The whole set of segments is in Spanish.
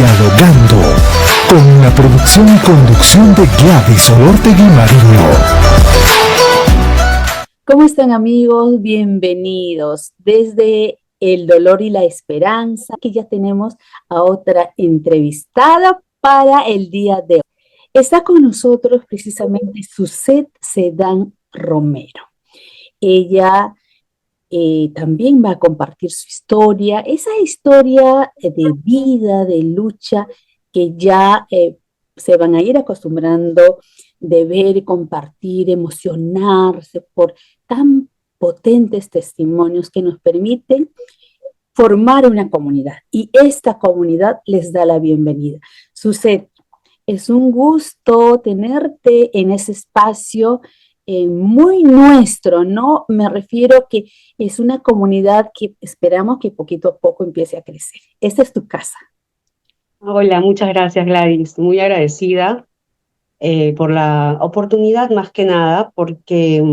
Dialogando, con la producción y conducción de Gladys Olortegui Mariño. ¿Cómo están, amigos? Bienvenidos. Desde El Dolor y la Esperanza, que ya tenemos a otra entrevistada para el día de hoy. Está con nosotros precisamente Suzette Sedán Romero. Ella también va a compartir su historia, esa historia de vida, de lucha, que ya se van a ir acostumbrando de ver, compartir, emocionarse por tan potentes testimonios que nos permiten formar una comunidad. Y esta comunidad les da la bienvenida. Suzette, es un gusto tenerte en ese espacio muy nuestro, ¿no? Me refiero que es una comunidad que esperamos que poquito a poco empiece a crecer. Esta es tu casa. Hola, muchas gracias, Gladys. Muy agradecida por la oportunidad, más que nada, porque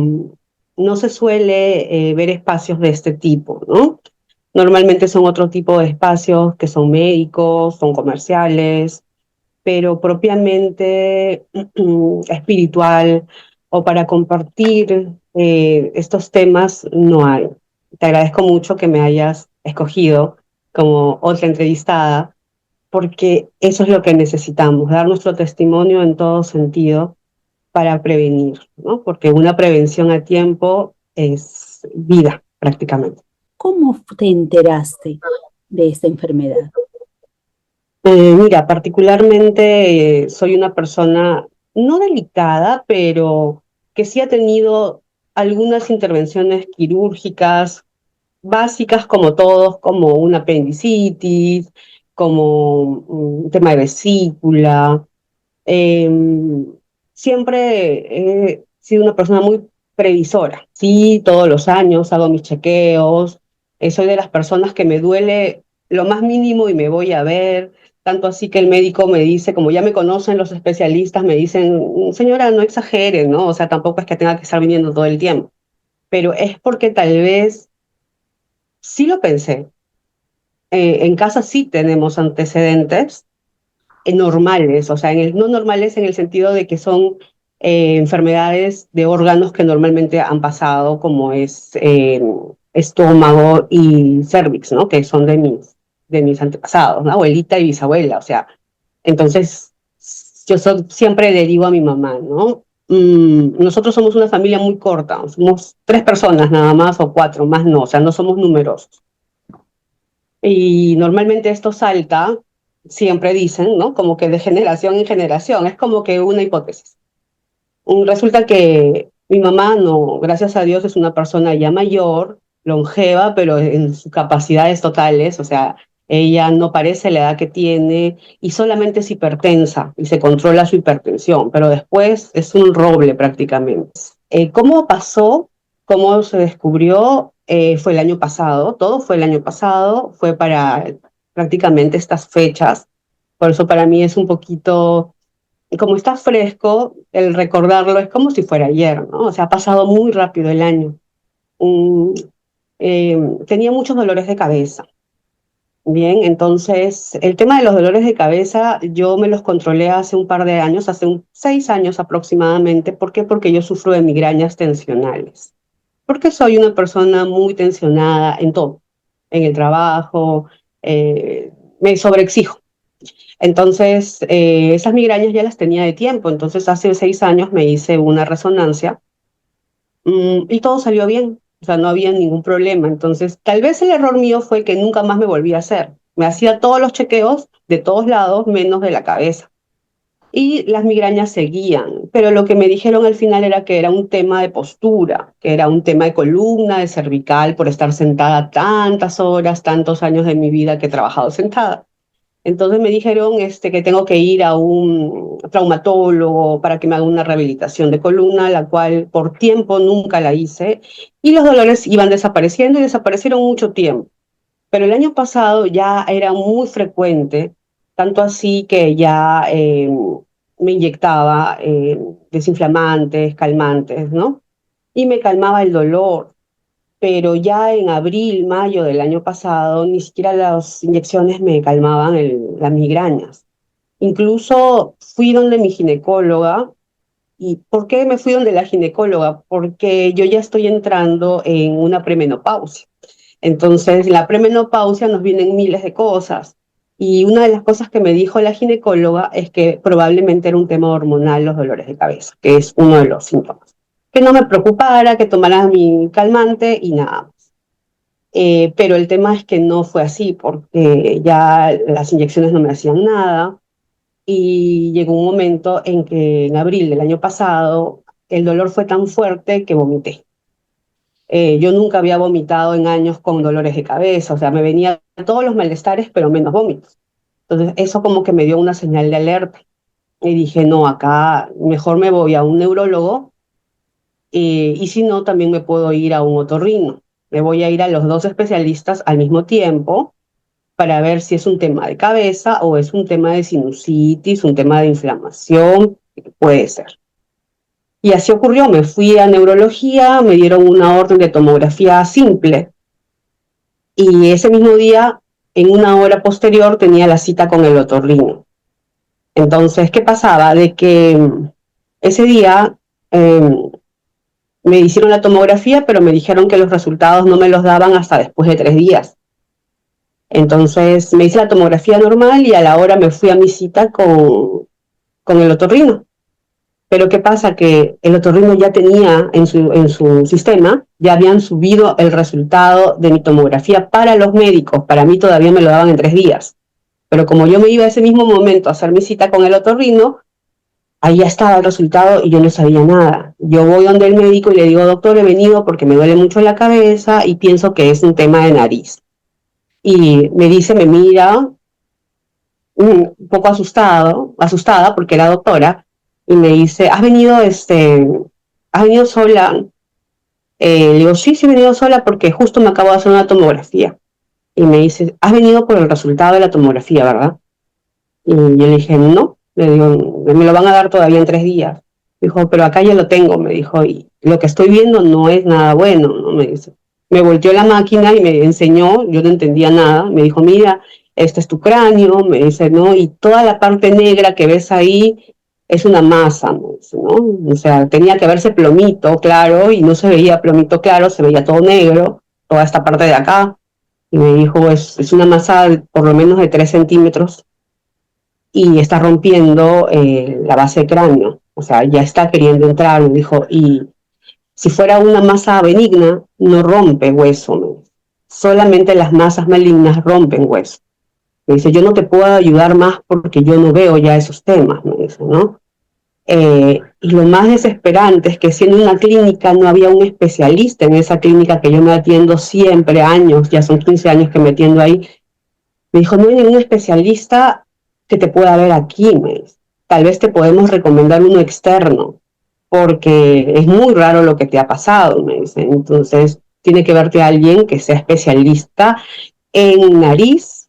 no se suele ver espacios de este tipo, ¿no? Normalmente son otro tipo de espacios que son médicos, son comerciales, pero propiamente espiritual o para compartir estos temas no hay. Te agradezco mucho que me hayas escogido como otra entrevistada porque eso es lo que necesitamos, dar nuestro testimonio en todo sentido para prevenir, ¿no? Porque una prevención a tiempo es vida prácticamente. ¿Cómo te enteraste de esta enfermedad? Mira, particularmente soy una persona no delicada, pero que sí ha tenido algunas intervenciones quirúrgicas básicas como todos, como una apendicitis, como un tema de vesícula. Eh, Siempre he sido una persona muy previsora. Sí, todos los años hago mis chequeos. Soy de las personas que me duele lo más mínimo y me voy a ver. Tanto así que el médico me dice, como ya me conocen los especialistas, me dicen, señora, no exagere, ¿no? O sea, tampoco es que tenga que estar viniendo todo el tiempo. Pero es porque tal vez sí lo pensé. En casa sí tenemos antecedentes normales, o sea, no normales en el sentido de que son enfermedades de órganos que normalmente han pasado, como es estómago y cervix, ¿no? Que son de mis antepasados, ¿no? Abuelita y bisabuela, o sea, entonces siempre le digo a mi mamá, ¿no? Nosotros somos una familia muy corta, somos 3 personas nada más o 4, más no, o sea, no somos numerosos. Y normalmente esto salta, siempre dicen, ¿no? Como que de generación en generación, es como que una hipótesis. Resulta que mi mamá, no, gracias a Dios, es una persona ya mayor, longeva, pero en sus capacidades totales, o sea, ella no parece la edad que tiene y solamente es hipertensa y se controla su hipertensión, pero después es un roble prácticamente. ¿Cómo pasó? ¿Cómo se descubrió? Fue el año pasado, todo fue el año pasado, fue para prácticamente estas fechas, por eso para mí es un poquito, como está fresco, el recordarlo es como si fuera ayer, ¿no? O sea, ha pasado muy rápido el año. Mm, Tenía muchos dolores de cabeza. Bien, entonces el tema de los dolores de cabeza yo me los controlé hace un par de años, hace 6 años aproximadamente. ¿Por qué? Porque yo sufro de migrañas tensionales. Porque soy una persona muy tensionada en todo, en el trabajo, me sobreexijo. Entonces, esas migrañas ya las tenía de tiempo. Entonces, hace 6 años me hice una resonancia y todo salió bien. O sea, no había ningún problema. Entonces, tal vez el error mío fue que nunca más me volví a hacer. Me hacía todos los chequeos de todos lados, menos de la cabeza. Y las migrañas seguían, pero lo que me dijeron al final era que era un tema de postura, que era un tema de columna, de cervical, por estar sentada tantas horas, tantos años de mi vida que he trabajado sentada. Entonces me dijeron que tengo que ir a un traumatólogo para que me haga una rehabilitación de columna, la cual por tiempo nunca la hice, y los dolores iban desapareciendo y desaparecieron mucho tiempo. Pero el año pasado ya era muy frecuente, tanto así que ya me inyectaba desinflamantes, calmantes, ¿no? Y me calmaba el dolor. pero ya en abril, mayo del año pasado, ni siquiera las inyecciones me calmaban las migrañas. Incluso fui donde mi ginecóloga. ¿Y por qué me fui donde la ginecóloga? Porque yo ya estoy entrando en una premenopausia. Entonces, en la premenopausia nos vienen miles de cosas. Y una de las cosas que me dijo la ginecóloga es que probablemente era un tema hormonal los dolores de cabeza, que es uno de los síntomas. Que no me preocupara, que tomara mi calmante y nada más. Pero el tema es que no fue así, porque ya las inyecciones no me hacían nada. Y llegó un momento en que en abril del año pasado el dolor fue tan fuerte que vomité. Yo nunca había vomitado en años con dolores de cabeza, o sea, me venían todos los malestares, pero menos vómitos. Entonces, eso como que me dio una señal de alerta. Y dije, no, acá mejor me voy a un neurólogo y si no, también me puedo ir a un otorrino. Me voy a ir a los dos especialistas al mismo tiempo para ver si es un tema de cabeza o es un tema de sinusitis, un tema de inflamación, puede ser. Y así ocurrió, me fui a neurología, me dieron una orden de tomografía simple y ese mismo día, en una hora posterior, tenía la cita con el otorrino. Entonces, ¿qué pasaba? De que ese día me hicieron la tomografía, pero me dijeron que los resultados no me los daban hasta después de 3 días. Entonces me hice la tomografía normal y a la hora me fui a mi cita con el otorrino. Pero ¿qué pasa? Que el otorrino ya tenía en su sistema, ya habían subido el resultado de mi tomografía para los médicos. Para mí todavía me lo daban en 3 días. Pero como yo me iba ese mismo momento a hacer mi cita con el otorrino, ahí ya estaba el resultado y yo no sabía nada. Yo voy donde el médico y le digo, doctor, he venido porque me duele mucho la cabeza y pienso que es un tema de nariz. Y me dice, me mira, un poco asustada porque era doctora, y me dice, ¿has venido sola? Le digo, sí, he venido sola porque justo me acabo de hacer una tomografía. Y me dice, has venido por el resultado de la tomografía, ¿verdad? Y yo le dije, no, le digo, me lo van a dar todavía en 3 días. Dijo, pero acá ya lo tengo, me dijo, y lo que estoy viendo no es nada bueno, ¿no? Me dice. Me volteó la máquina y me enseñó, yo no entendía nada, me dijo, mira, este es tu cráneo, me dice, ¿no? Y toda la parte negra que ves ahí es una masa, me dice, ¿no? O sea, tenía que verse plomito claro y no se veía plomito claro, se veía todo negro, toda esta parte de acá. Y me dijo, es una masa por lo menos de 3 centímetros y está rompiendo la base del cráneo, o sea, ya está queriendo entrar, me dijo, y si fuera una masa benigna, no rompe hueso, me dice. Solamente las masas malignas rompen hueso. Me dice, yo no te puedo ayudar más porque yo no veo ya esos temas, me dice, ¿no? Y lo más desesperante es que siendo una clínica no había un especialista en esa clínica que yo me atiendo siempre, años, ya son 15 años que me atiendo ahí. Me dijo, no hay ningún especialista que te pueda ver aquí, me dice. Tal vez te podemos recomendar uno externo, porque es muy raro lo que te ha pasado, me dice. Entonces, tiene que verte a alguien que sea especialista en nariz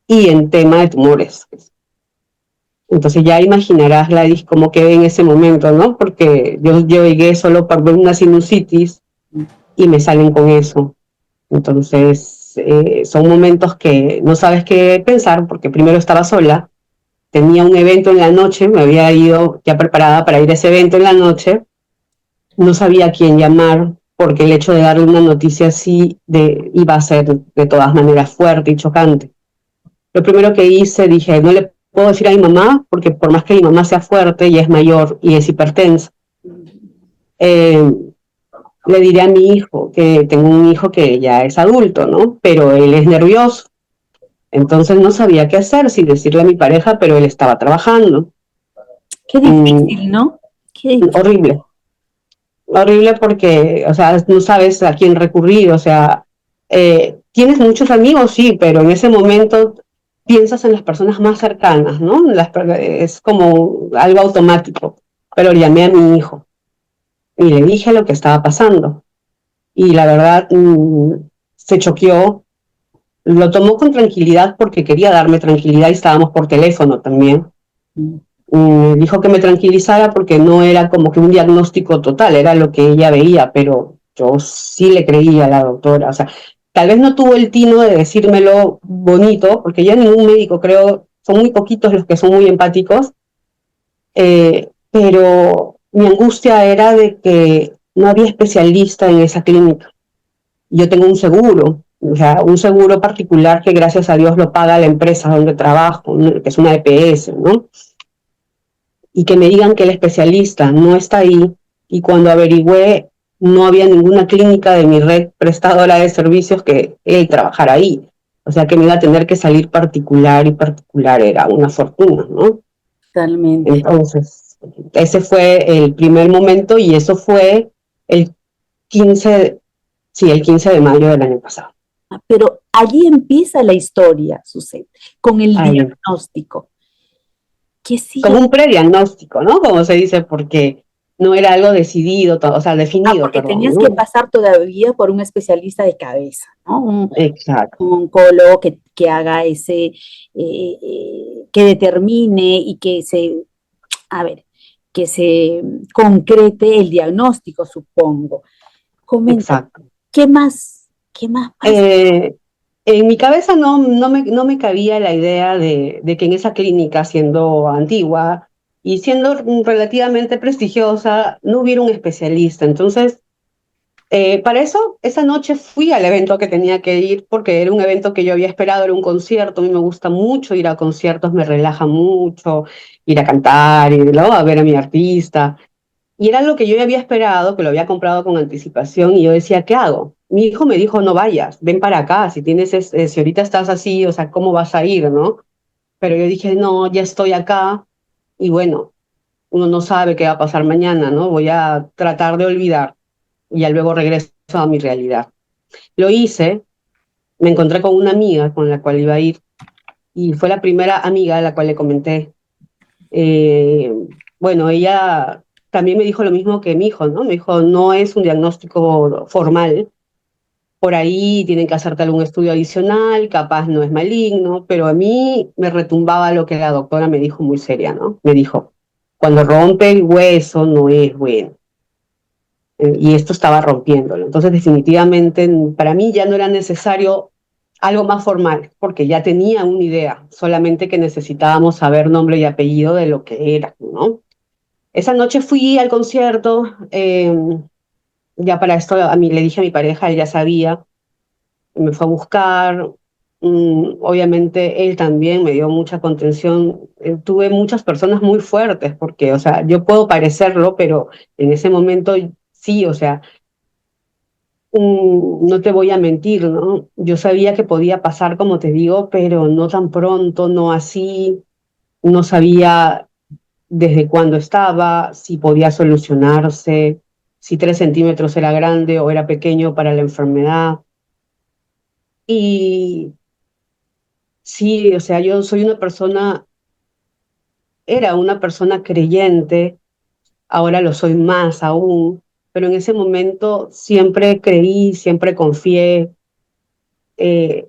y en tema de tumores. Entonces ya imaginarás, Gladys, cómo quedé en ese momento, ¿no? Porque yo llegué solo por ver una sinusitis y me salen con eso. Entonces, son momentos que no sabes qué pensar, porque primero estaba sola, tenía un evento en la noche, me había ido ya preparada para ir a ese evento en la noche, no sabía a quién llamar, porque el hecho de darle una noticia así iba a ser de todas maneras fuerte y chocante. Lo primero que hice, dije, no le puedo decir a mi mamá, porque por más que mi mamá sea fuerte, ella es mayor y es hipertensa. Le diré a mi hijo, que tengo un hijo que ya es adulto, ¿no? Pero él es nervioso. Entonces no sabía qué hacer, si decirle a mi pareja, pero él estaba trabajando. Qué difícil, ¿no? Qué difícil. Horrible. Horrible porque, o sea, no sabes a quién recurrir, o sea, tienes muchos amigos, sí, pero en ese momento piensas en las personas más cercanas, ¿no? Es como algo automático. Pero llamé a mi hijo y le dije lo que estaba pasando. Y la verdad, se choqueó. Lo tomó con tranquilidad porque quería darme tranquilidad y estábamos por teléfono también. Dijo que me tranquilizara porque no era como que un diagnóstico total, era lo que ella veía, pero yo sí le creía a la doctora, o sea, tal vez no tuvo el tino de decírmelo bonito, porque ya ningún médico, creo, son muy poquitos los que son muy empáticos, pero mi angustia era de que no había especialista en esa clínica. Yo tengo un seguro, o sea, un seguro particular que gracias a Dios lo paga la empresa donde trabajo, ¿no? Que es una EPS, ¿no? Y que me digan que el especialista no está ahí, y cuando averigüé no había ninguna clínica de mi red prestadora de servicios que él trabajara ahí. O sea que me iba a tener que salir particular, y particular era una fortuna, ¿no? Totalmente. Entonces, ese fue el primer momento, y eso fue el 15, sí, el 15 de mayo del año pasado. Pero allí empieza la historia, sucede, con el Ahí, diagnóstico. ¿Qué sigue? como un prediagnóstico, ¿no? Como se dice, porque no era algo decidido, o sea, definido, Porque perdón, tenías que ¿no? pasar todavía por un especialista de cabeza, ¿no? Exacto, Un oncólogo que haga que determine y a ver, que se concrete el diagnóstico, supongo. Comenta, exacto. qué más pasa? Eh, en mi cabeza no me cabía la idea de que en esa clínica, siendo antigua y siendo relativamente prestigiosa, no hubiera un especialista. Entonces, para eso, esa noche fui al evento que tenía que ir, porque era un evento que yo había esperado, era un concierto. A mí me gusta mucho ir a conciertos, me relaja mucho ir a cantar, y luego a ver a mi artista. Y era lo que yo ya había esperado, que lo había comprado con anticipación, y yo decía, ¿qué hago? Mi hijo me dijo, no vayas, ven para acá, si tienes, si ahorita estás así, o sea, ¿cómo vas a ir, no? Pero yo dije, no, ya estoy acá, y bueno, uno no sabe qué va a pasar mañana, ¿no? Voy a tratar de olvidar, y ya luego regreso a mi realidad. Lo hice, me encontré con una amiga con la cual iba a ir, y fue la primera amiga a la cual le comenté. Eh, bueno, ella también me dijo lo mismo que mi hijo, ¿no? Me dijo, no es un diagnóstico formal, por ahí tienen que hacerte algún estudio adicional, capaz no es maligno, pero a mí me retumbaba lo que la doctora me dijo muy seria, ¿no? Me dijo, cuando rompe el hueso no es bueno. Y esto estaba rompiéndolo. Entonces, definitivamente, para mí ya no era necesario algo más formal, porque ya tenía una idea, solamente que necesitábamos saber nombre y apellido de lo que era, ¿no? Esa noche fui al concierto, ya para esto a mí le dije a mi pareja, él ya sabía, me fue a buscar, obviamente él también me dio mucha contención. Tuve muchas personas muy fuertes, porque, o sea, yo puedo parecerlo, pero en ese momento sí, o sea, no te voy a mentir, ¿no? Yo sabía que podía pasar, como te digo, pero no tan pronto, no así, no sabía desde cuándo estaba, si podía solucionarse, si 3 centímetros era grande o era pequeño para la enfermedad. Y sí, o sea, yo soy una persona, era una persona creyente, ahora lo soy más aún, pero en ese momento siempre creí, siempre confié, eh,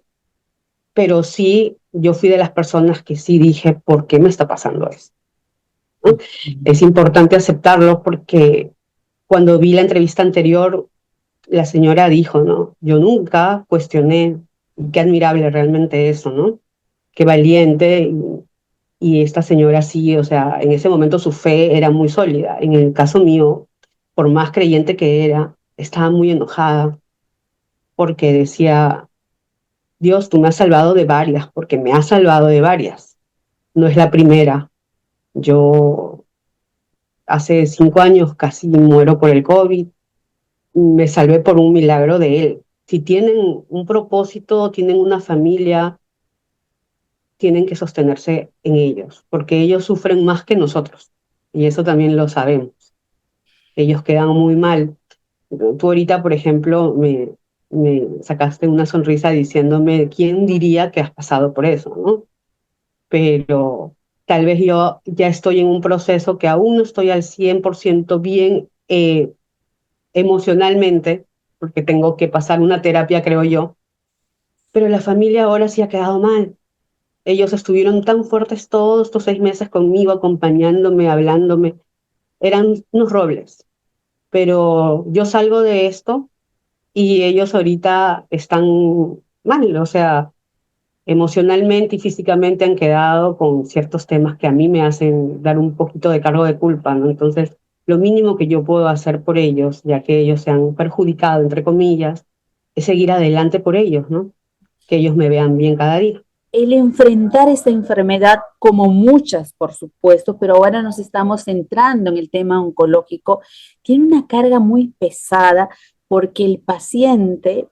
pero sí, yo fui de las personas que sí dije, ¿por qué me está pasando esto? ¿No? Es importante aceptarlo, porque cuando vi la entrevista anterior, la señora dijo, ¿no? Yo nunca cuestioné, qué admirable realmente eso, ¿no? Qué valiente, y esta señora sí, o sea, en ese momento su fe era muy sólida. En el caso mío, por más creyente que era, estaba muy enojada, porque decía, Dios, tú me has salvado de varias, porque me has salvado de varias. No es la primera. Yo hace 5 años casi muero por el COVID, me salvé por un milagro de él. Si tienen un propósito, tienen una familia, tienen que sostenerse en ellos, porque ellos sufren más que nosotros, y eso también lo sabemos. Ellos quedan muy mal. Tú ahorita, por ejemplo, me sacaste una sonrisa diciéndome, ¿quién diría que has pasado por eso, no? Pero tal vez yo ya estoy en un proceso que aún no estoy al 100% bien, emocionalmente, porque tengo que pasar una terapia, creo yo, pero la familia ahora sí ha quedado mal. Ellos estuvieron tan fuertes todos estos 6 meses conmigo, acompañándome, hablándome, eran unos robles, pero yo salgo de esto y ellos ahorita están mal, o sea, emocionalmente y físicamente han quedado con ciertos temas que a mí me hacen dar un poquito de cargo de culpa, ¿no? Entonces, lo mínimo que yo puedo hacer por ellos, ya que ellos se han perjudicado, entre comillas, es seguir adelante por ellos, ¿no? Que ellos me vean bien cada día. El enfrentar esta enfermedad, como muchas, por supuesto, pero ahora nos estamos centrando en el tema oncológico, tiene una carga muy pesada porque el paciente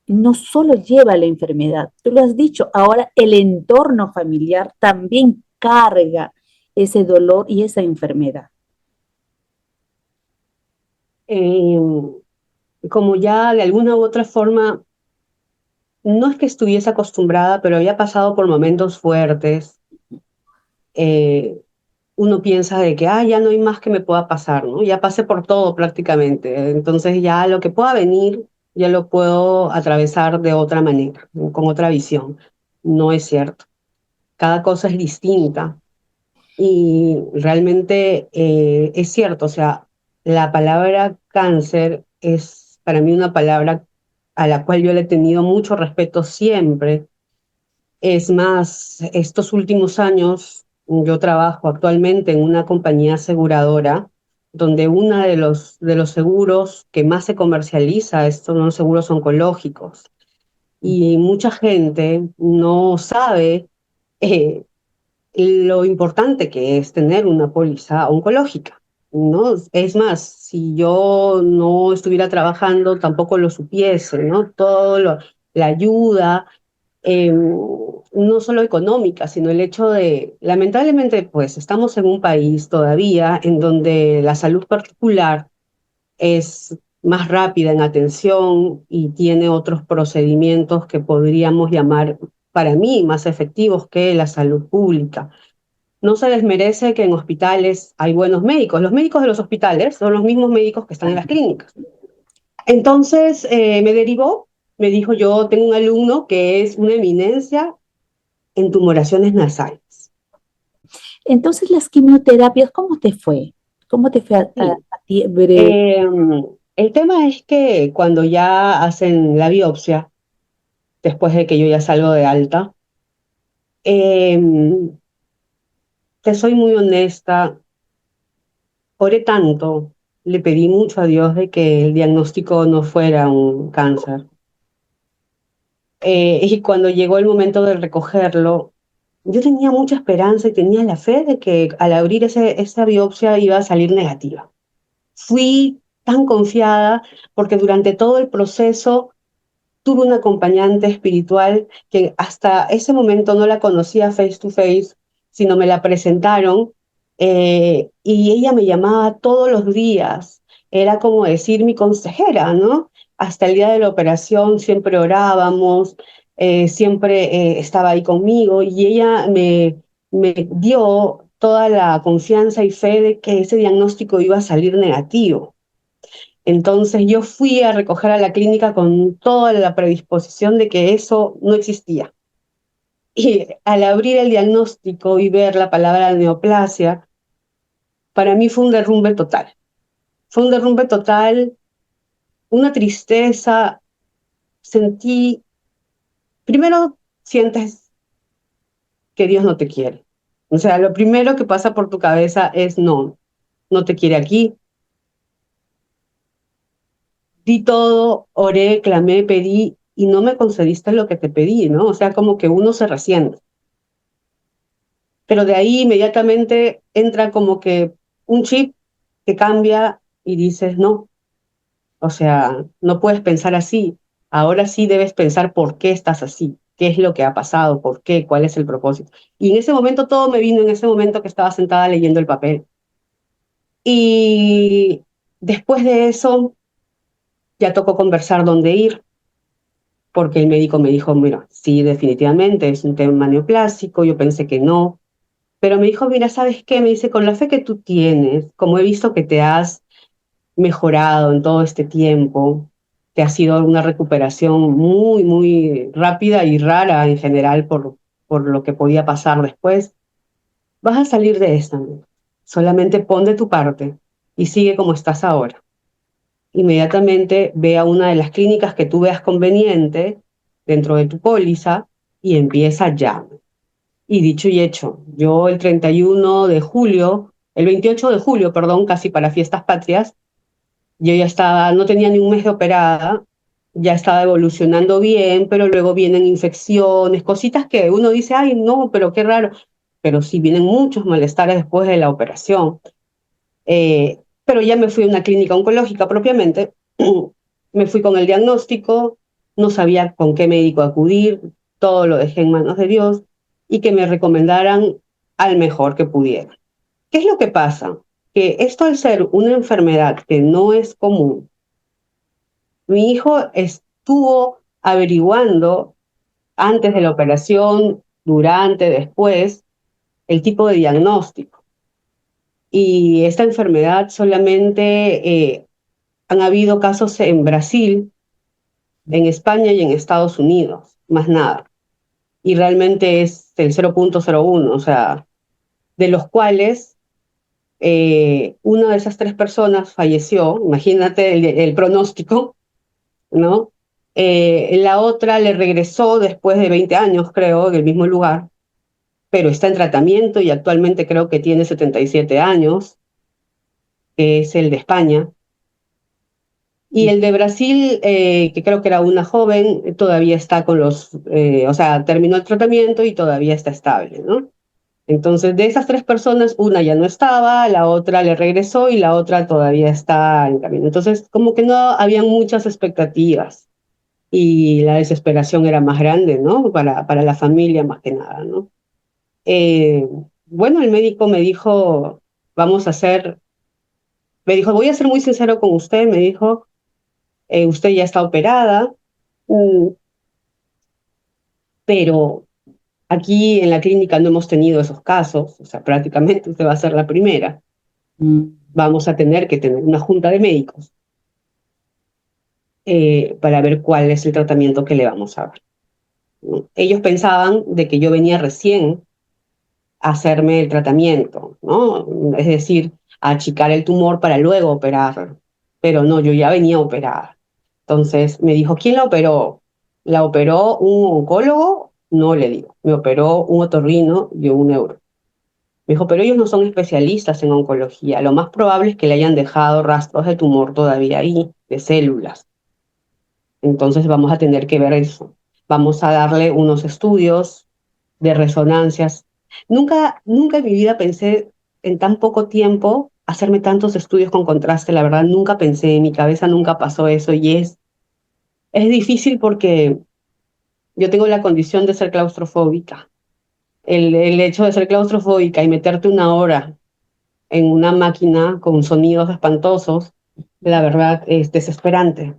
no solo lleva la enfermedad, tú lo has dicho, ahora el entorno familiar también carga ese dolor y esa enfermedad. Eh, Como ya de alguna u otra forma, no es que estuviese acostumbrada, pero había pasado por momentos fuertes, eh, uno piensa de que, ya no hay más que me pueda pasar, ¿no? Ya pasé por todo prácticamente, entonces ya lo que pueda venir, ya lo puedo atravesar de otra manera, con otra visión. No es cierto. Cada cosa es distinta y realmente es cierto, o sea, la palabra cáncer es para mí una palabra a la cual yo le he tenido mucho respeto siempre. Es más, estos últimos años yo trabajo actualmente en una compañía aseguradora donde uno de los seguros que más se comercializa son los seguros oncológicos. Y mucha gente no sabe eh, lo importante que es tener una póliza oncológica, ¿no? Es más, si yo no estuviera trabajando, tampoco lo supiese, ¿no? La ayuda no solo económica, sino el hecho de, lamentablemente, pues estamos en un país todavía en donde la salud particular es más rápida en atención y tiene otros procedimientos que podríamos llamar, para mí, más efectivos que la salud pública. No se desmerece que en hospitales hay buenos médicos. Los médicos de los hospitales son los mismos médicos que están en las clínicas. Entonces me derivó, me dijo, yo tengo un alumno que es una eminencia en tumoraciones nasales. Entonces, las quimioterapias, ¿cómo te fue? ¿Cómo te fue Sí. a ti? Eh, el tema es que cuando ya hacen la biopsia, después de que yo ya salgo de alta, eh, te soy muy honesta, oré tanto, le pedí mucho a Dios de que el diagnóstico no fuera un cáncer. Y cuando llegó el momento de recogerlo, yo tenía mucha esperanza y tenía la fe de que al abrir esa biopsia iba a salir negativa. Fui tan confiada porque durante todo el proceso tuve una acompañante espiritual que hasta ese momento no la conocía face to face, sino me la presentaron y ella me llamaba todos los días. Era como decir mi consejera, ¿no? Hasta el día de la operación siempre orábamos, siempre estaba ahí conmigo y ella me dio toda la confianza y fe de que ese diagnóstico iba a salir negativo. Entonces yo fui a recoger a la clínica con toda la predisposición de que eso no existía. Y al abrir el diagnóstico y ver la palabra neoplasia, para mí fue un derrumbe total. Fue un derrumbe total, una tristeza. Sentí, primero sientes que Dios no te quiere. O sea, lo primero que pasa por tu cabeza es no, no te quiere aquí. Di todo, oré, clamé, pedí y no me concediste lo que te pedí, ¿no? O sea, como que uno se resiente. Pero de ahí inmediatamente entra como que un chip que cambia y dices, no, o sea, no puedes pensar así. Ahora sí debes pensar por qué estás así, qué es lo que ha pasado, por qué, cuál es el propósito. Y en ese momento todo me vino en ese momento que estaba sentada leyendo el papel. Y después de eso ya tocó conversar dónde ir, porque el médico me dijo, mira, sí, definitivamente es un tema neoplásico, yo pensé que no, pero me dijo, mira, ¿sabes qué? Me dice, con la fe que tú tienes, como he visto que te has mejorado en todo este tiempo, te ha sido una recuperación muy, muy rápida y rara en general por lo que podía pasar después, vas a salir de esta. ¿No? Solamente pon de tu parte y sigue como estás ahora. inmediatamente ve a una de las clínicas que tú veas conveniente dentro de tu póliza y empieza ya. Y dicho y hecho, yo el 31 de julio, el 28 de julio, perdón, casi para Fiestas Patrias, yo ya estaba, no tenía ni un mes de operada, ya estaba evolucionando bien, pero luego vienen infecciones, cositas que uno dice, ay, no, pero qué raro. Pero sí vienen muchos malestares después de la operación. Pero ya me fui a una clínica oncológica propiamente, me fui con el diagnóstico, no sabía con qué médico acudir, todo lo dejé en manos de Dios y que me recomendaran al mejor que pudiera. ¿Qué es lo que pasa? Que esto al ser una enfermedad que no es común, mi hijo estuvo averiguando antes de la operación, durante, después, el tipo de diagnóstico. Y esta enfermedad solamente han habido casos en Brasil, en España y en Estados Unidos, más nada. Y realmente es el 0,01, o sea, de los cuales una de esas tres personas falleció, imagínate el pronóstico, ¿no? La otra le regresó después de 20 años, creo, en el mismo lugar, pero está en tratamiento y actualmente creo que tiene 77 años, que es el de España. Y el de Brasil, que creo que era una joven, todavía está con o sea, terminó el tratamiento y todavía está estable, ¿no? Entonces, de esas tres personas, una ya no estaba, la otra le regresó y la otra todavía está en camino. Entonces, como que no habían muchas expectativas y la desesperación era más grande, ¿no? Para la familia más que nada, ¿no? Eh, bueno, el médico me dijo, vamos a hacer, me dijo, voy a ser muy sincero con usted, me dijo, usted ya está operada, mm, pero aquí en la clínica no hemos tenido esos casos, o sea, prácticamente usted va a ser la primera. Vamos a tener que tener una junta de médicos para ver cuál es el tratamiento que le vamos a dar, ¿no? Ellos pensaban de que yo venía recién a hacerme el tratamiento, ¿no? Es decir, a achicar el tumor para luego operar, pero no, yo ya venía operada. Entonces me dijo, ¿quién la operó? ¿La operó un oncólogo? No le digo, me operó un otorrino y un neuro. Me dijo, pero ellos no son especialistas en oncología. Lo más probable es que le hayan dejado rastros de tumor todavía ahí, de células. Entonces vamos a tener que ver eso. Vamos a darle unos estudios de resonancias. Nunca en mi vida pensé en tan poco tiempo hacerme tantos estudios con contraste. La verdad, nunca pensé, en mi cabeza nunca pasó eso y es difícil porque yo tengo la condición de ser claustrofóbica. El hecho de ser claustrofóbica y meterte una hora en una máquina con sonidos espantosos, la verdad es desesperante.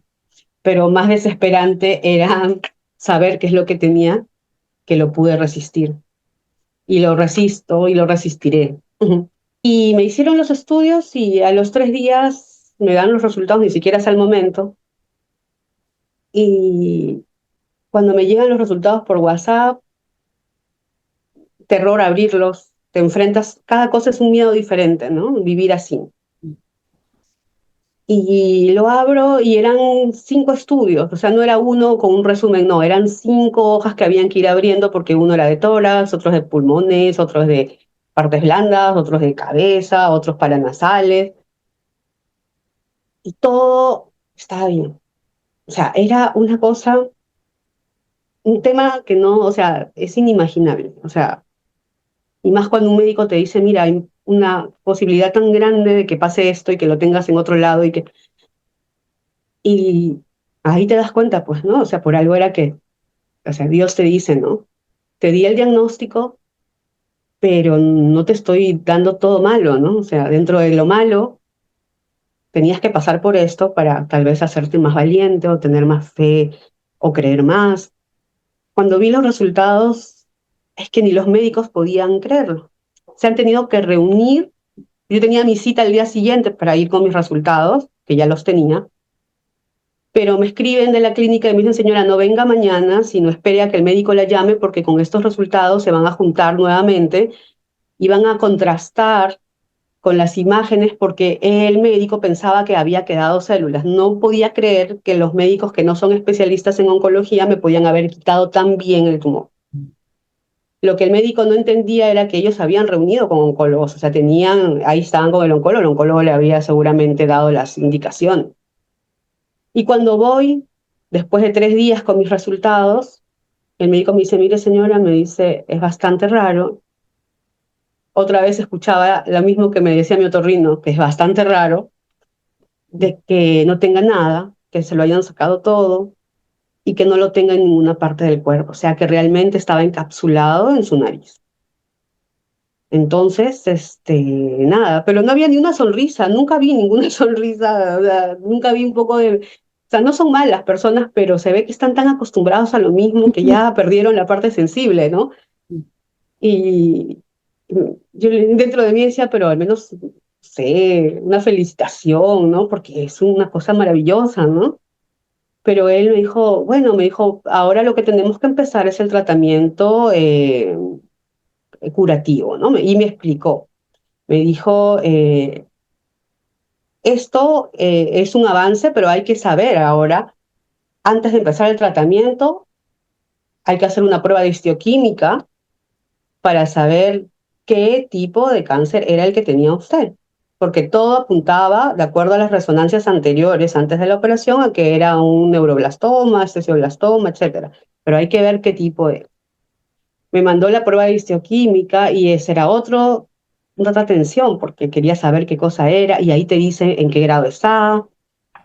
Pero más desesperante era saber qué es lo que tenía, que lo pude resistir. Y lo resisto y lo resistiré. Y me hicieron los estudios y a los 3 días me dan los resultados, ni siquiera es al momento. Y cuando me llegan los resultados por WhatsApp, terror abrirlos, te enfrentas, cada cosa es un miedo diferente, ¿no? Vivir así. Y lo abro y eran 5 estudios, o sea, no era uno con un resumen, no, eran 5 hojas que habían que ir abriendo porque uno era de tórax, otros de pulmones, otros de partes blandas, otros de cabeza, otros paranasales, y todo estaba bien. O sea, era una cosa, un tema que no, o sea, es inimaginable. O sea, y más cuando un médico te dice, mira, hay una posibilidad tan grande de que pase esto y que lo tengas en otro lado y que... Y ahí te das cuenta, pues, ¿no? O sea, por algo era que, o sea, Dios te dice, ¿no? Te di el diagnóstico, pero no te estoy dando todo malo, ¿no? O sea, dentro de lo malo, tenías que pasar por esto para tal vez hacerte más valiente o tener más fe o creer más. Cuando vi los resultados, es que ni los médicos podían creerlo. Se han tenido que reunir. Yo tenía mi cita el día siguiente para ir con mis resultados, que ya los tenía, pero me escriben de la clínica y me dicen, señora, no venga mañana, sino espere a que el médico la llame porque con estos resultados se van a juntar nuevamente y van a contrastar con las imágenes porque el médico pensaba que había quedado células. No podía creer que los médicos que no son especialistas en oncología me podían haber quitado tan bien el tumor. Lo que el médico no entendía era que ellos habían reunido con oncólogos, o sea, ahí estaban con el oncólogo le había seguramente dado las indicaciones. Y cuando voy, después de 3 días con mis resultados, el médico me dice, mire señora, me dice, es bastante raro. Otra vez escuchaba lo mismo que me decía mi otorrino, que es bastante raro, de que no tenga nada, que se lo hayan sacado todo y que no lo tenga en ninguna parte del cuerpo, o sea, que realmente estaba encapsulado en su nariz. Entonces, nada, pero no había ni una sonrisa, nunca vi ninguna sonrisa, o sea, nunca vi un poco de... O sea, no son malas personas, pero se ve que están tan acostumbrados a lo mismo que ya perdieron la parte sensible, ¿no? Y yo dentro de mí decía, pero al menos, no sé, una felicitación, ¿no? Porque es una cosa maravillosa, ¿no? Pero él me dijo, bueno, me dijo, ahora lo que tenemos que empezar es el tratamiento curativo, ¿no? Y me explicó, me dijo, esto es un avance, pero hay que saber ahora, antes de empezar el tratamiento, hay que hacer una prueba de histoquímica para saber qué tipo de cáncer era el que tenía usted, porque todo apuntaba, de acuerdo a las resonancias anteriores, antes de la operación, a que era un neuroblastoma, esthesioblastoma, etcétera. Pero hay que ver qué tipo es. Me mandó la prueba de histoquímica y ese era otra atención, porque quería saber qué cosa era, y ahí te dice en qué grado está,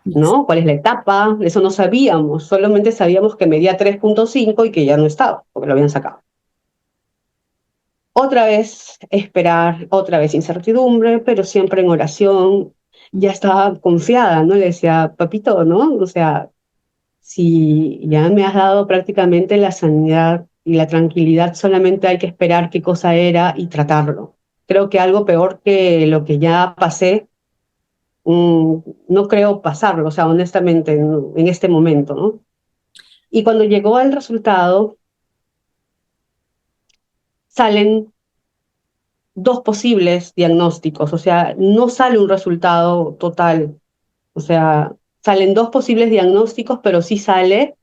¿no? ¿Cuál es la etapa? Eso no sabíamos, solamente sabíamos que medía 3,5 y que ya no estaba, porque lo habían sacado. Otra vez esperar, otra vez incertidumbre, pero siempre en oración. Ya estaba confiada, ¿no? Le decía, papito, ¿no? O sea, si ya me has dado prácticamente la sanidad y la tranquilidad, solamente hay que esperar qué cosa era y tratarlo. Creo que algo peor que lo que ya pasé, no creo pasarlo, o sea, honestamente, en este momento, ¿no? Y cuando llegó el resultado, salen 2 posibles diagnósticos, o sea, no sale un resultado total, o sea, salen 2 posibles diagnósticos, pero sí sale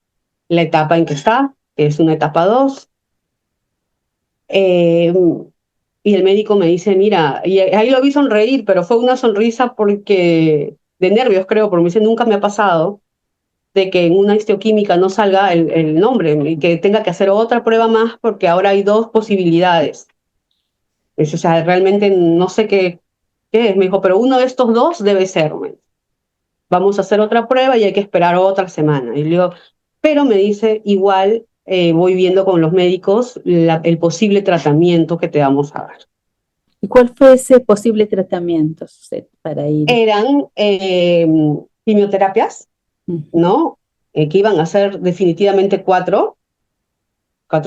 la etapa en que está, que es una etapa 2. Y el médico me dice, mira, y ahí lo vi sonreír, pero fue una sonrisa porque, de nervios creo, porque me dice, nunca me ha pasado de que en una histoquímica no salga el nombre y que tenga que hacer otra prueba más porque ahora hay 2 posibilidades. O sea, realmente no sé qué es. Me dijo, pero uno de estos 2 debe ser. Vamos a hacer otra prueba y hay que esperar otra semana. Y le digo, pero me dice, igual voy viendo con los médicos el posible tratamiento que te vamos a dar. ¿Y cuál fue ese posible tratamiento, Suset, para ir? Eran quimioterapias, ¿no? Que iban a ser definitivamente 4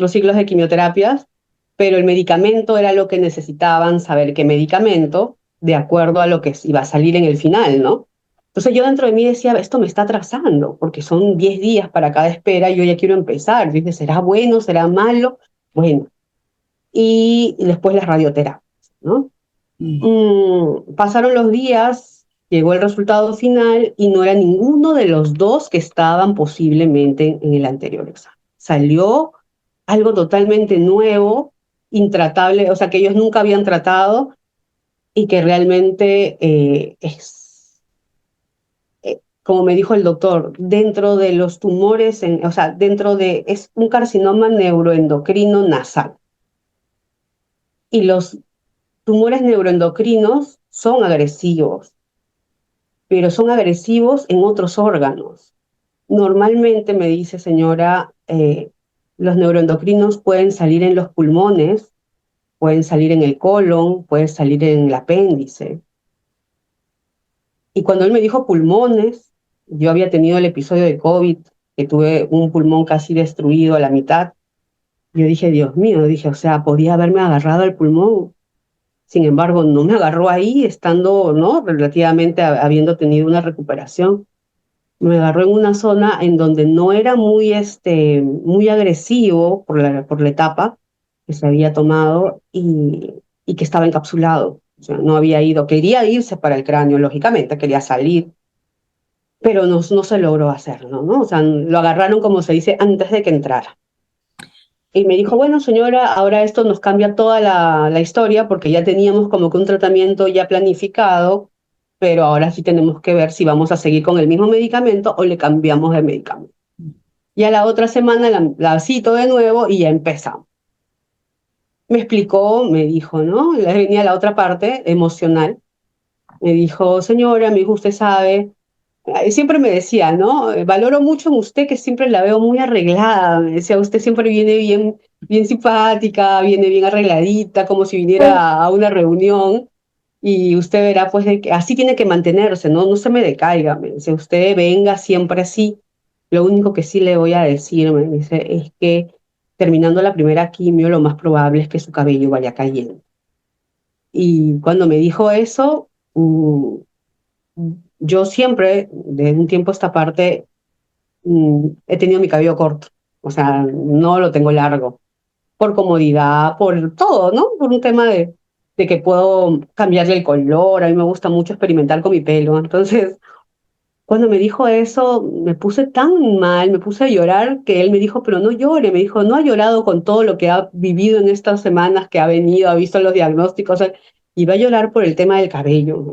ciclos de quimioterapias, pero el medicamento era lo que necesitaban saber qué medicamento, de acuerdo a lo que iba a salir en el final, ¿no? Entonces yo dentro de mí decía, esto me está atrasando, porque son 10 días para cada espera y yo ya quiero empezar. Dice, ¿será bueno? ¿Será malo? Bueno, y después las radioterapias, ¿no? Pasaron los días, llegó el resultado final y no era ninguno de los 2 que estaban posiblemente en el anterior examen. Salió algo totalmente nuevo, intratable, o sea, que ellos nunca habían tratado y que realmente como me dijo el doctor, dentro de los tumores, o sea, es un carcinoma neuroendocrino nasal. Y los tumores neuroendocrinos son agresivos, pero son agresivos en otros órganos. Normalmente, me dice señora, los neuroendocrinos pueden salir en los pulmones, pueden salir en el colon, pueden salir en el apéndice. Y cuando él me dijo pulmones, yo había tenido el episodio de COVID, que tuve un pulmón casi destruido a la mitad. Yo dije, Dios mío, dije, o sea, podía haberme agarrado el pulmón. Sin embargo, no me agarró ahí, estando, ¿no? Relativamente habiendo tenido una recuperación. Me agarró en una zona en donde no era muy agresivo por la etapa que se había tomado y que estaba encapsulado. O sea, no había ido, quería irse para el cráneo, lógicamente, quería salir, pero no se logró hacerlo, ¿no? O sea, lo agarraron, como se dice, antes de que entrara. Y me dijo, bueno, señora, ahora esto nos cambia toda la historia porque ya teníamos como que un tratamiento ya planificado, pero ahora sí tenemos que ver si vamos a seguir con el mismo medicamento o le cambiamos de medicamento. Y a la otra semana la cito de nuevo y ya empezamos. Me explicó, me dijo, ¿no? Le venía la otra parte emocional. Me dijo, señora, mi hijo, usted sabe, siempre me decía, ¿no? Valoro mucho en usted que siempre la veo muy arreglada. Me decía, usted siempre viene bien, bien simpática, viene bien arregladita, como si viniera a una reunión. Y usted verá, pues, de que así tiene que mantenerse, ¿no? No se me decaiga. Me dice, usted venga siempre así. Lo único que sí le voy a decir, me dice, es que terminando la primera quimio, lo más probable es que su cabello vaya cayendo. Y cuando me dijo eso, yo siempre, de un tiempo a esta parte, he tenido mi cabello corto, o sea, no lo tengo largo, por comodidad, por todo, ¿no? Por un tema de que puedo cambiarle el color, a mí me gusta mucho experimentar con mi pelo, entonces, cuando me dijo eso, me puse tan mal, me puse a llorar, que él me dijo, pero no llore, me dijo, no ha llorado con todo lo que ha vivido en estas semanas que ha venido, ha visto los diagnósticos, y va a llorar por el tema del cabello.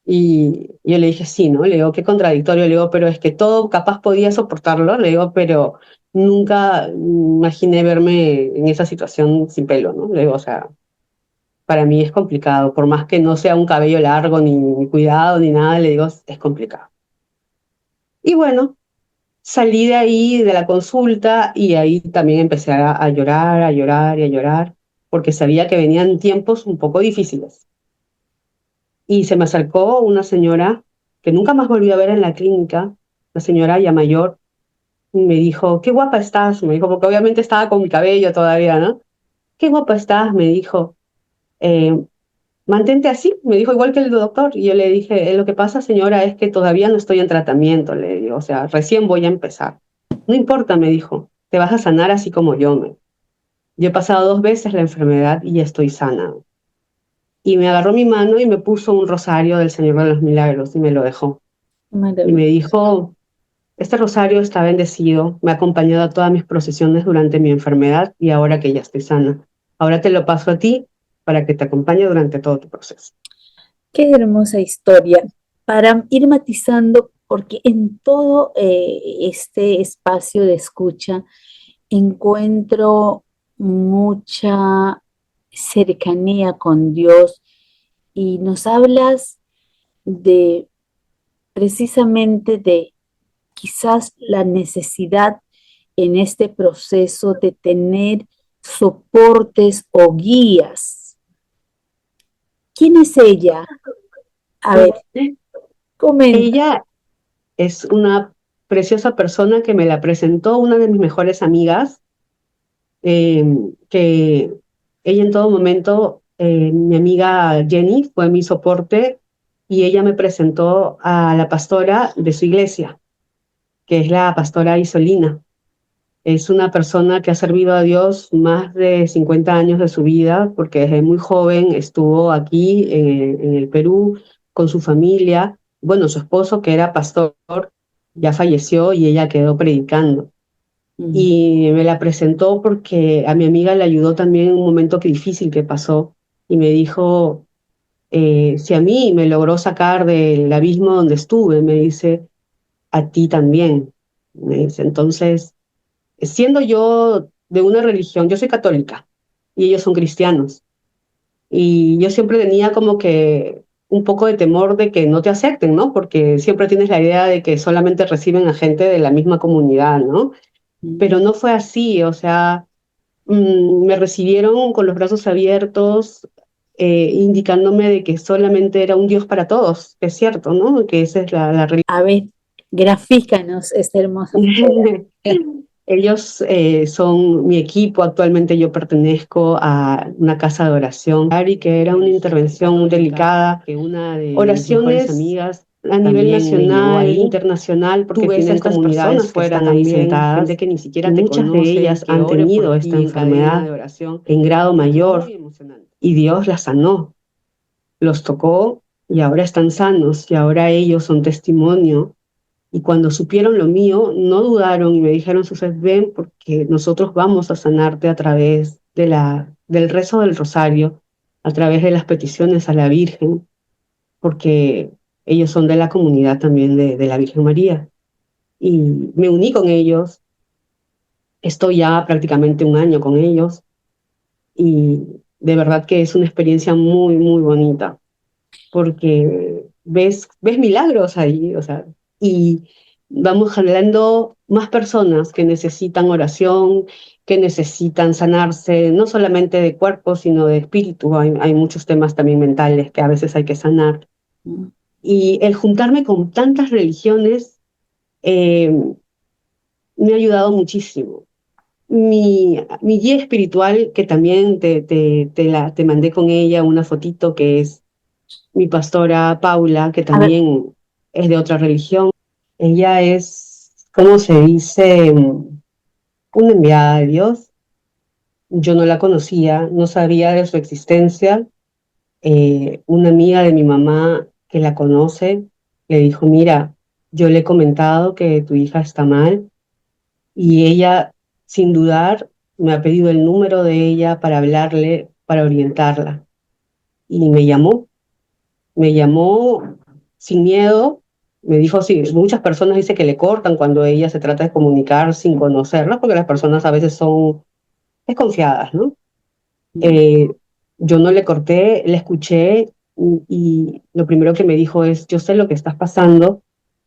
Y yo le dije, sí, ¿no? Le digo, qué contradictorio, le digo, pero es que todo capaz podía soportarlo, le digo, pero nunca imaginé verme en esa situación sin pelo, ¿no? Le digo, o sea, para mí es complicado, por más que no sea un cabello largo, ni cuidado, ni nada, le digo, es complicado. Y bueno, salí de ahí, de la consulta, y ahí también empecé a llorar, a llorar y a llorar, porque sabía que venían tiempos un poco difíciles. Y se me acercó una señora que nunca más volví a ver en la clínica, la señora ya mayor, y me dijo, qué guapa estás, me dijo, porque obviamente estaba con mi cabello todavía, ¿no? Qué guapa estás, me dijo, eh, mantente así, me dijo, igual que el doctor. Y yo le dije, lo que pasa, señora, es que todavía no estoy en tratamiento, le digo, o sea, recién voy a empezar. No importa, me dijo, te vas a sanar así como yo. Yo he pasado 2 veces la enfermedad y ya estoy sana. Y me agarró mi mano y me puso un rosario del Señor de los Milagros y me lo dejó. Y me dijo, este rosario está bendecido, me ha acompañado a todas mis procesiones durante mi enfermedad y ahora que ya estoy sana. Ahora te lo paso a ti para que te acompañe durante todo tu proceso. Qué hermosa historia para ir matizando, porque en todo este espacio de escucha encuentro mucha cercanía con Dios y nos hablas de precisamente de quizás la necesidad en este proceso de tener soportes o guías. ¿Quién es ella? A ver, comenta. Ella es una preciosa persona que me la presentó una de mis mejores amigas, que ella en todo momento, mi amiga Jenny fue mi soporte y ella me presentó a la pastora de su iglesia, que es la pastora Isolina. Es una persona que ha servido a Dios más de 50 años de su vida, porque desde muy joven estuvo aquí en el Perú con su familia. Bueno, su esposo, que era pastor, ya falleció y ella quedó predicando. Y me la presentó porque a mi amiga le ayudó también en un momento difícil que pasó y me dijo, si a mí me logró sacar del abismo donde estuve, me dice, a ti también. Me dice, entonces, siendo yo de una religión, yo soy católica y ellos son cristianos, y yo siempre tenía como que un poco de temor de que no te acepten, ¿no? Porque siempre tienes la idea de que solamente reciben a gente de la misma comunidad, ¿no? Pero no fue así, o sea, me recibieron con los brazos abiertos, indicándome de que solamente era un Dios para todos, es cierto, ¿no? Que esa es la religión. A ver, grafícanos esta hermosa fotografía. Ellos son mi equipo, actualmente yo pertenezco a una casa de oración, Ari, que era una intervención muy delicada, que una de oraciones mis amigas a nivel nacional, internacional, porque tú ves a estas comunidades fuera ahí sentadas, gente que ni siquiera muchas de ellas han tenido esta enfermedad en grado mayor y Dios las sanó. los tocó y ahora están sanos y ahora ellos son testimonio. Y cuando supieron lo mío, no dudaron y me dijeron, Suset, ven porque nosotros vamos a sanarte a través del rezo del rosario, a través de las peticiones a la Virgen, porque ellos son de la comunidad también de la Virgen María. Y me uní con ellos, estoy ya prácticamente un año con ellos y de verdad que es una experiencia muy, muy bonita, porque ves milagros ahí, o sea, y vamos jalando más personas que necesitan oración, que necesitan sanarse, no solamente de cuerpo, sino de espíritu. Hay muchos temas también mentales que a veces hay que sanar. Mm. Y el juntarme con tantas religiones eh, me ha ayudado muchísimo. Mi guía espiritual, que también te mandé con ella una fotito, que es mi pastora Paula, que A ver, también es de otra religión. Ella es, ¿cómo se dice? Una enviada de Dios. Yo no la conocía, no sabía de su existencia. Una amiga de mi mamá que la conoce le dijo, mira, yo le he comentado que tu hija está mal y ella, sin dudar, me ha pedido el número de ella para hablarle, para orientarla. Y me llamó sin miedo, me dijo, sí, muchas personas dicen que le cortan cuando ella se trata de comunicar sin conocerla, porque las personas a veces son desconfiadas, ¿no? mm, Eh, yo no le corté, le escuché y lo primero que me dijo es, yo sé lo que estás pasando,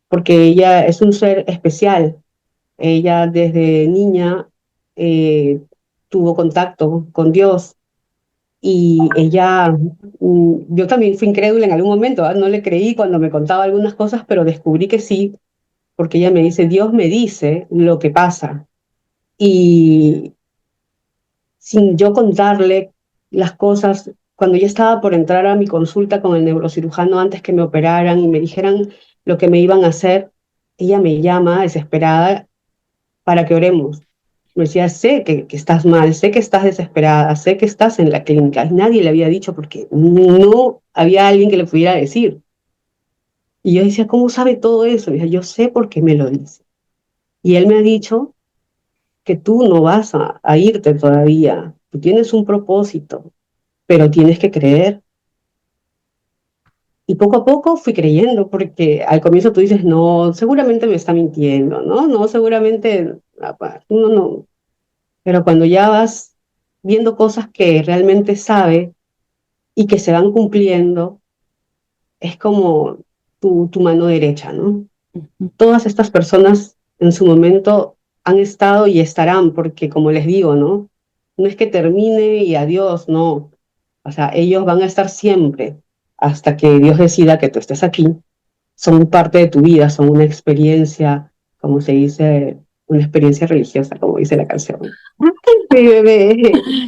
porque ella es un ser especial. Ella desde niña tuvo contacto con Dios y ella, yo también fui incrédula en algún momento, ¿ah? No le creí cuando me contaba algunas cosas, pero descubrí que sí, porque ella me dice, Dios me dice lo que pasa. Y sin yo contarle las cosas, cuando ya estaba por entrar a mi consulta con el neurocirujano antes que me operaran y me dijeran lo que me iban a hacer, ella me llama desesperada para que oremos. Me decía, sé que estás mal, sé que estás desesperada, sé que estás en la clínica. Y nadie le había dicho porque no había alguien que le pudiera decir. Y yo decía, ¿cómo sabe todo eso? Y decía, yo sé porque me lo dice. Y él me ha dicho que tú no vas a irte todavía. Tú tienes un propósito, pero tienes que creer. Y poco a poco fui creyendo, porque al comienzo tú dices, no, seguramente me está mintiendo, ¿no? No, seguramente, no, no. Pero cuando ya vas viendo cosas que realmente sabe y que se van cumpliendo, es como tu mano derecha, ¿no? ujú. Todas estas personas en su momento han estado y estarán, porque como les digo, ¿no? No es que termine y adiós, no. O sea, ellos van a estar siempre hasta que Dios decida que tú estés aquí. Son parte de tu vida, son una experiencia, como se dice, una experiencia religiosa, como dice la canción. Mi bebé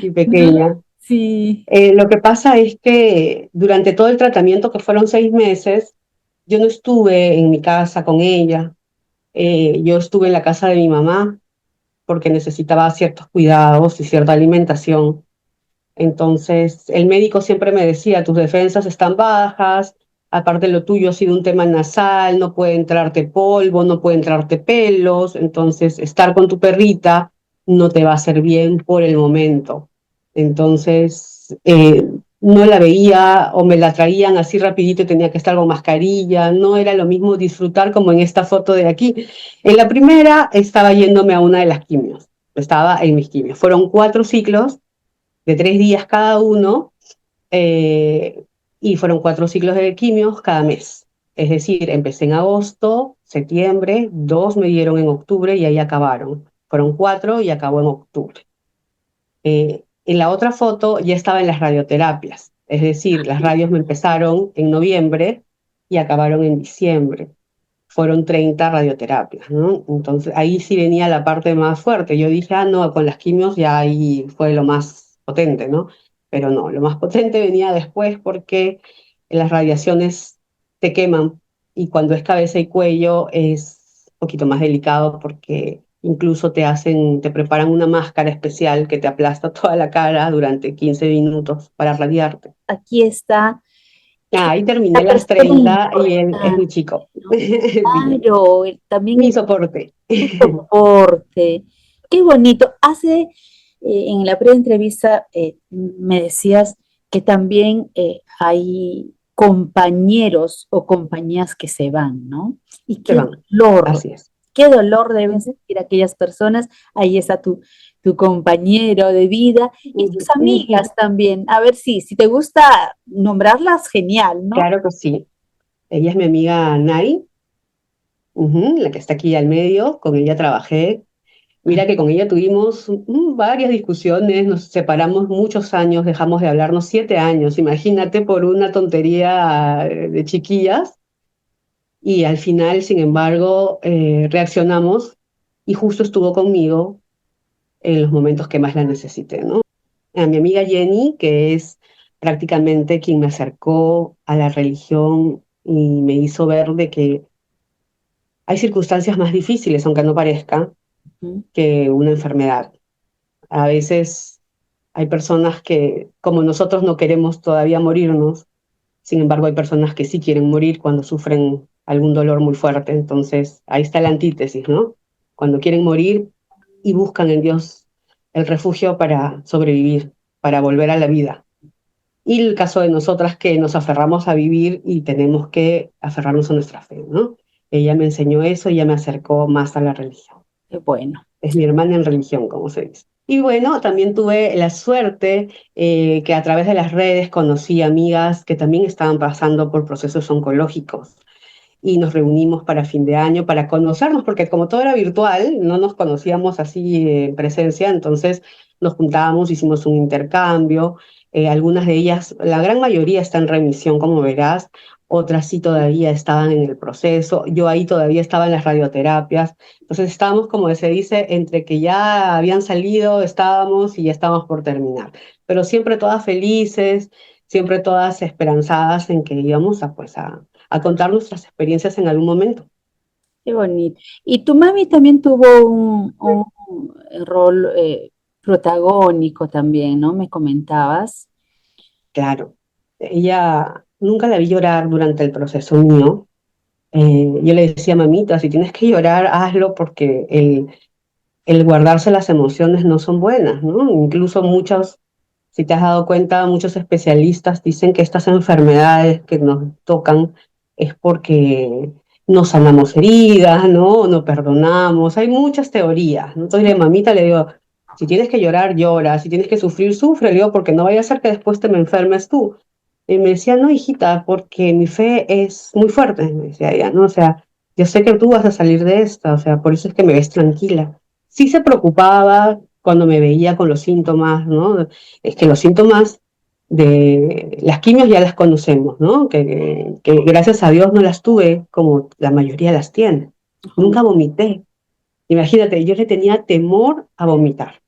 y No, pequeña. sí. Lo que pasa es que durante todo el tratamiento, que fueron 6 meses, yo no estuve en mi casa con ella. Yo estuve en la casa de mi mamá porque necesitaba ciertos cuidados y cierta alimentación. Entonces, el médico siempre me decía, tus defensas están bajas, aparte lo tuyo ha sido un tema nasal, no puede entrarte polvo, no puede entrarte pelos, entonces estar con tu perrita no te va a hacer bien por el momento. Entonces, no la veía o me la traían así rapidito y tenía que estar con mascarilla, no era lo mismo disfrutar como en esta foto de aquí. En la primera estaba yéndome a una de las quimios, estaba en mis quimios. Fueron 4 ciclos de 3 días cada uno, eh, y fueron 4 ciclos de quimios cada mes. Es decir, empecé en agosto, septiembre, 2 me dieron en octubre y ahí acabaron. Fueron 4 y acabó en octubre. En la otra foto ya estaba en las radioterapias, es decir, las radios me empezaron en noviembre y acabaron en diciembre. Fueron 30 radioterapias, ¿no? Entonces ahí sí venía la parte más fuerte. Yo dije, ah, no, con las quimios ya ahí fue lo más potente, ¿no? Pero no, lo más potente venía después porque las radiaciones te queman y cuando es cabeza y cuello es un poquito más delicado porque incluso te preparan una máscara especial que te aplasta toda la cara durante 15 minutos para radiarte. Aquí está Ahí terminé La las persona 30 y él es importante, muy chico. ¿no? Sí, Claro, también mi soporte. tu soporte. Qué bonito. En la pre-entrevista me decías que también hay compañeros o compañías que se van, ¿no? Y Se van. Así es. qué dolor deben sentir aquellas personas. Ahí está tu compañero de vida y tus amigas también. A ver si te gusta nombrarlas, genial, ¿no? Claro que sí. Ella es mi amiga Nai, la que está aquí al medio. Con ella trabajé. Mira que con ella tuvimos varias discusiones, nos separamos muchos años, dejamos de hablarnos 7 años, imagínate, por una tontería de chiquillas. Y al final, sin embargo, reaccionamos y justo estuvo conmigo en los momentos que más la necesité, ¿no? A mi amiga Jenny, que es prácticamente quien me acercó a la religión y me hizo ver de que hay circunstancias más difíciles, aunque no parezca, Ujú. que una enfermedad. A veces hay personas que, como nosotros, no queremos todavía morirnos, sin embargo, hay personas que sí quieren morir cuando sufren algún dolor muy fuerte. Entonces, ahí está la antítesis, ¿no? Cuando quieren morir y buscan en Dios el refugio para sobrevivir, para volver a la vida. Y el caso de nosotras que nos aferramos a vivir y tenemos que aferrarnos a nuestra fe, ¿no? Ella me enseñó eso y ella me acercó más a la religión. Qué bueno. Es mi hermana en religión, como se dice. Y bueno, también tuve la suerte que a través de las redes conocí amigas que también estaban pasando por procesos oncológicos y nos reunimos para fin de año para conocernos, porque como todo era virtual, no nos conocíamos así en presencia, entonces nos juntábamos, hicimos un intercambio, algunas de ellas, la gran mayoría está en remisión, como verás, otras sí todavía estaban en el proceso, yo ahí todavía estaba en las radioterapias, entonces estábamos, como se dice, entre que ya habían salido, estábamos y ya estábamos por terminar, pero siempre todas felices, siempre todas esperanzadas en que íbamos a contar nuestras experiencias en algún momento. Qué bonito. Y tu mami también tuvo un rol protagónico también, ¿no? Me comentabas. Claro, ella nunca la vi llorar durante el proceso mío. Yo le decía, mamita, si tienes que llorar, hazlo porque el guardarse las emociones no son buenas, ¿no? Incluso muchos, si te has dado cuenta, muchos especialistas dicen que estas enfermedades que nos tocan es porque no sanamos heridas, ¿no? No perdonamos. Hay muchas teorías, ¿no? Entonces, mamita, le digo, si tienes que llorar, llora. Si tienes que sufrir, sufre. Le digo, porque no vaya a ser que después te me enfermes tú. Y me decía, no, hijita, porque mi fe es muy fuerte, me decía ella, ¿no? O sea, yo sé que tú vas a salir de esta, o sea, por eso es que me ves tranquila. Sí se preocupaba cuando me veía con los síntomas, ¿no? Es que los síntomas de las quimios ya las conocemos, ¿no? Que gracias a Dios no las tuve como la mayoría las tiene. Ujú. Nunca vomité. Imagínate, yo le tenía temor a vomitar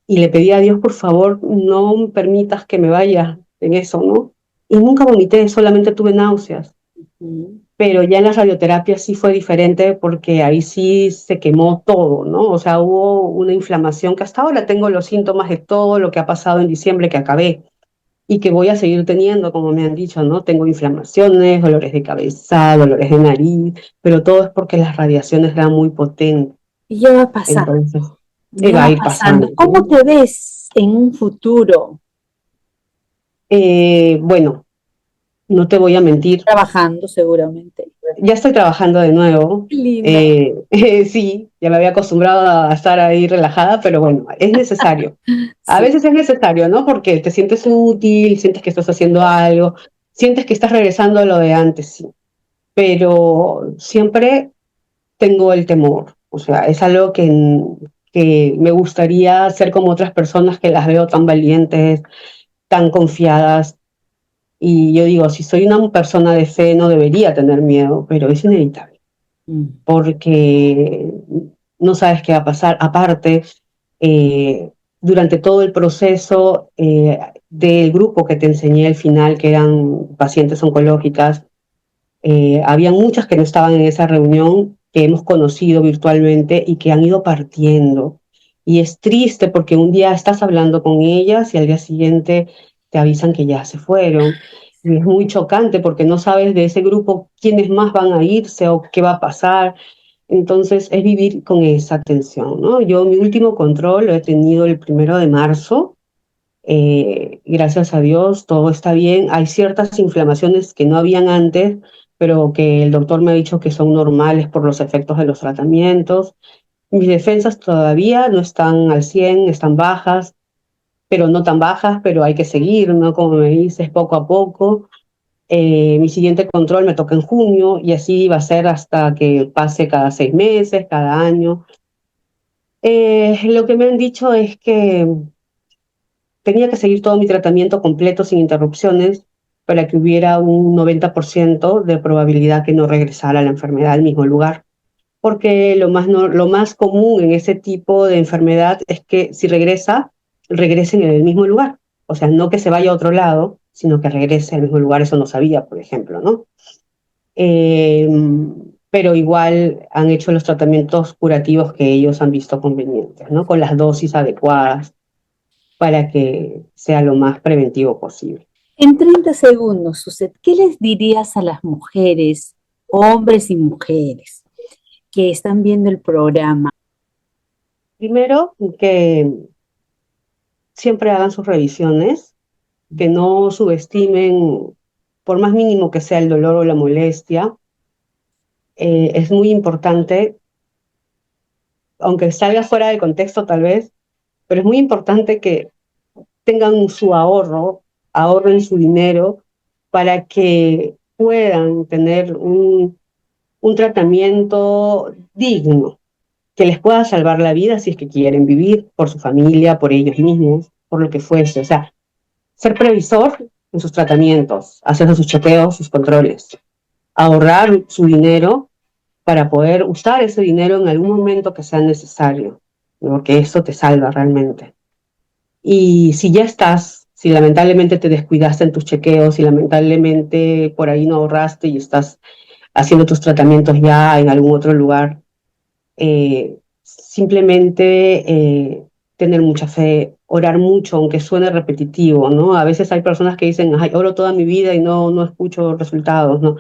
y le pedí a Dios, por favor, no permitas que me vaya en eso, ¿no? Y nunca vomité, solamente tuve náuseas. Ujú. Pero ya en la radioterapia sí fue diferente porque ahí sí se quemó todo, ¿no? O sea, hubo una inflamación que hasta ahora tengo los síntomas de todo lo que ha pasado en diciembre que acabé y que voy a seguir teniendo, como me han dicho, ¿no? Tengo inflamaciones, dolores de cabeza, dolores de nariz, pero todo es porque las radiaciones eran muy potentes. Y ya va pasando, Entonces, ya va a va ir pasando. pasando, ¿Cómo ¿no? te ves en un futuro Bueno, no te voy a mentir, trabajando seguramente? ya estoy trabajando de nuevo. Qué lindo. Sí, ya me había acostumbrado a estar ahí relajada, pero bueno, es necesario. A Sí. veces es necesario, ¿no? Porque te sientes útil, sientes que estás haciendo algo, sientes que estás regresando a lo de antes, sí. Pero siempre tengo el temor. O sea, es algo que me gustaría ser como otras personas que las veo tan valientes, tan confiadas. Y yo digo, si soy una persona de fe, no debería tener miedo, pero es inevitable Mm. porque no sabes qué va a pasar. Aparte, eh, durante todo el proceso del grupo que te enseñé al final, que eran pacientes oncológicas, había muchas que no estaban en esa reunión, que hemos conocido virtualmente y que han ido partiendo. Y es triste porque un día estás hablando con ellas y al día siguiente te avisan que ya se fueron. Y es muy chocante porque no sabes de ese grupo quiénes más van a irse o qué va a pasar. Entonces es vivir con esa tensión, ¿no? Yo mi último control lo he tenido el 1 de marzo. Gracias a Dios todo está bien. Hay ciertas inflamaciones que no habían antes, pero que el doctor me ha dicho que son normales por los efectos de los tratamientos. Mis defensas todavía no están al 100, están bajas, pero no tan bajas, pero hay que seguir, ¿no? Como me dices, poco a poco. Mi siguiente control me toca en junio y así va a ser hasta que pase cada 6 meses, cada año. Lo que me han dicho es que tenía que seguir todo mi tratamiento completo sin interrupciones para que hubiera un 90% de probabilidad que no regresara la enfermedad al mismo lugar. Porque lo más común en ese tipo de enfermedad es que si regresa, regresen en el mismo lugar. O sea, no que se vaya a otro lado, sino que regrese al mismo lugar. Eso no sabía, por ejemplo, ¿no? Eh, pero igual han hecho los tratamientos curativos que ellos han visto convenientes, ¿no? Con las dosis adecuadas para que sea lo más preventivo posible. En 30 segundos, Suset, ¿qué les dirías a las mujeres, hombres y mujeres, que están viendo el programa? Primero, que siempre hagan sus revisiones, que no subestimen, por más mínimo que sea el dolor o la molestia. Es muy importante, aunque salga fuera de contexto tal vez, pero es muy importante que tengan su ahorro, ahorren su dinero para que puedan tener un tratamiento digno, que les pueda salvar la vida si es que quieren vivir por su familia, por ellos mismos, por lo que fuese. O sea, ser previsor en sus tratamientos, hacer sus chequeos, sus controles, ahorrar su dinero para poder usar ese dinero en algún momento que sea necesario, porque eso te salva realmente. Y si ya estás, si lamentablemente te descuidaste en tus chequeos, si lamentablemente por ahí no ahorraste y estás haciendo tus tratamientos ya en algún otro lugar, simplemente tener mucha fe, orar mucho, aunque suene repetitivo, ¿no? A veces hay personas que dicen, ay, oro toda mi vida y no escucho resultados, ¿no?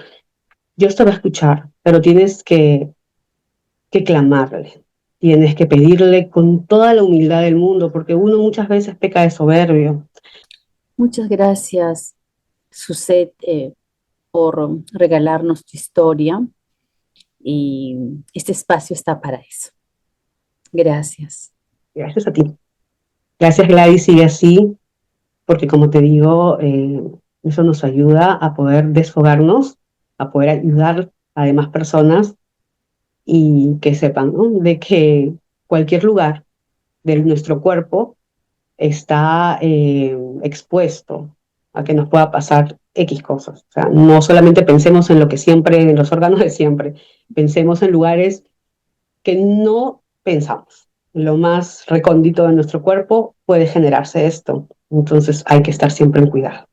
Dios te va a escuchar, pero tienes que clamarle, tienes que pedirle con toda la humildad del mundo, porque uno muchas veces peca de soberbio. Muchas gracias, Suset, por regalarnos tu historia y este espacio está para eso. Gracias. Gracias a ti. Gracias, Gladys, sigue así, porque como te digo, eso nos ayuda a poder desfogarnos, a poder ayudar a demás personas y que sepan, ¿no? De que cualquier lugar de nuestro cuerpo está expuesto a que nos pueda pasar X cosas. O sea, no solamente pensemos en lo que siempre, en los órganos de siempre, pensemos en lugares que no pensamos. Lo más recóndito de nuestro cuerpo puede generarse esto. Entonces hay que estar siempre en cuidado.